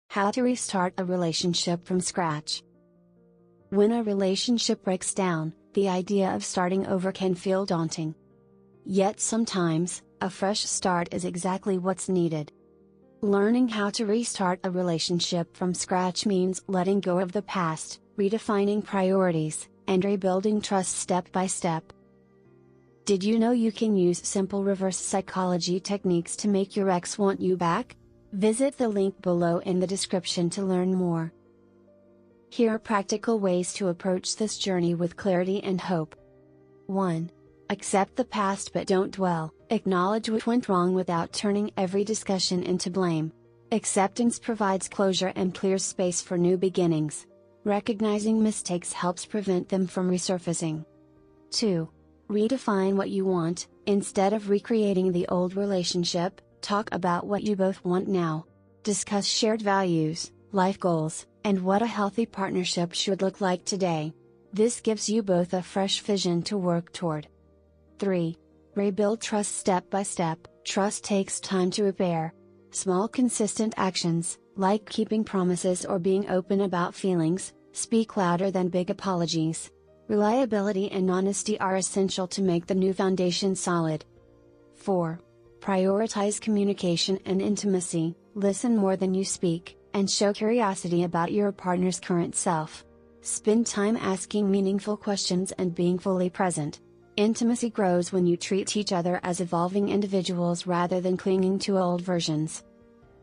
How to restart a relationship from scratch. When a relationship breaks down, the idea of starting over can feel daunting. Yet sometimes, a fresh start is exactly what's needed. Learning how to restart a relationship from scratch means letting go of the past, redefining priorities, and rebuilding trust step by step. Did you know you can use simple reverse psychology techniques to make your ex want you back? Visit the link below in the description to learn more. Here are practical ways to approach this journey with clarity and hope. 1. Accept the past but don't dwell. Acknowledge what went wrong without turning every discussion into blame. Acceptance provides closure and clears space for new beginnings. Recognizing mistakes helps prevent them from resurfacing. 2. Redefine what you want. Instead of recreating the old relationship, talk about what you both want now. Discuss shared values, life goals, and what a healthy partnership should look like today. This gives you both a fresh vision to work toward. 3. Rebuild trust step by step. Trust takes time to repair. Small consistent actions, like keeping promises or being open about feelings, speak louder than big apologies. Reliability and honesty are essential to make the new foundation solid. 4. Prioritize communication and intimacy. Listen more than you speak, and show curiosity about your partner's current self. Spend time asking meaningful questions and being fully present. Intimacy grows when you treat each other as evolving individuals rather than clinging to old versions.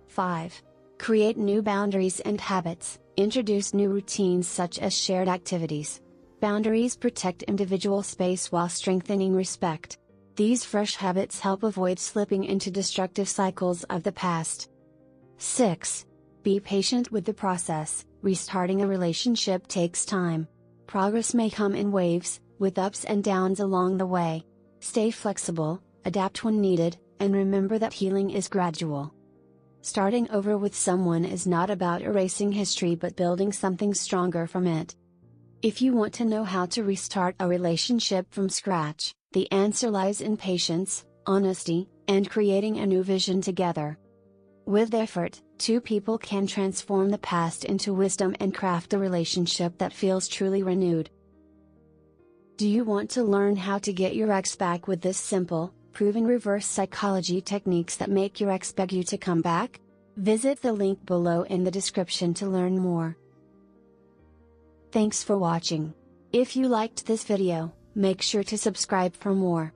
5. Create new boundaries and habits. Introduce new routines such as shared activities. Boundaries protect individual space while strengthening respect. These fresh habits help avoid slipping into destructive cycles of the past. 6. Be patient with the process. Restarting a relationship takes time. Progress may come in waves, with ups and downs along the way. Stay flexible, adapt when needed, and remember that healing is gradual. Starting over with someone is not about erasing history but building something stronger from it. If you want to know how to restart a relationship from scratch, the answer lies in patience, honesty, and creating a new vision together. With effort, two people can transform the past into wisdom and craft a relationship that feels truly renewed. Do you want to learn how to get your ex back with this simple, proven reverse psychology techniques that make your ex beg you to come back? Visit the link below in the description to learn more. Thanks for watching. If you liked this video, make sure to subscribe for more.